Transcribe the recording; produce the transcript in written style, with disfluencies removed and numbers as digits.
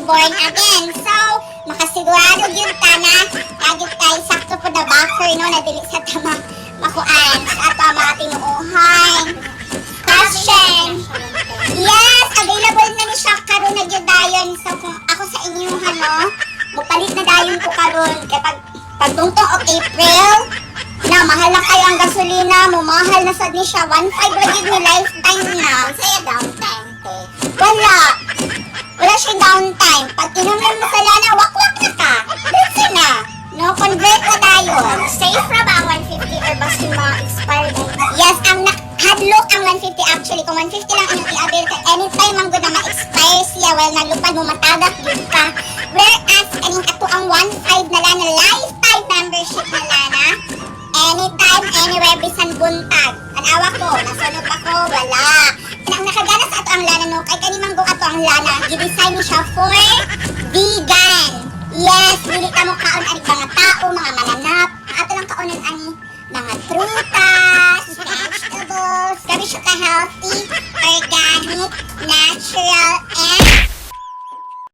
born again. So, makasigurado yun ka na lagi tayo sakto po na buffer, no, na dili sa tamang makuan sa ato ang mga tinuuhan. Question. Yes, available na ni siya karon na gyud dayon. So, kung ako sa inyo, mupalit na dayon ko karon kay pagtungtong og April, na mahal na kayo ang gasolina, mumahal na sad ni siya 1.5 ra gyud ni lifetime na. Saya downtime te. Wala siya downtime. Pag inumin mo sa lana, wakwak na ka. Dito na. No, convert na dayon. Safe ra ba ang 150 or basta yung mga expired? Yes, ang hadlock ang 150 actually. Kung 150 lang ang i-avail ka, anytime ang good na ma-expire siya while naglupad mo matagak yun ka. Whereas, kaning ato ang 1.5 na lana, lifetime membership na lana, anytime, anywhere, bisan buntag. Anawa ko, nasunod ako, wala. Ang nakagana sa ato ang lana, no, kay kanimang go ato ang lana, gidesign mo siya for vegan. Yes, dili ka mo kaon ani mga tao, mga mananap. Ato lang kaonan ani mga prutas, vegetables. Grabe siya ka-healthy, organic, natural,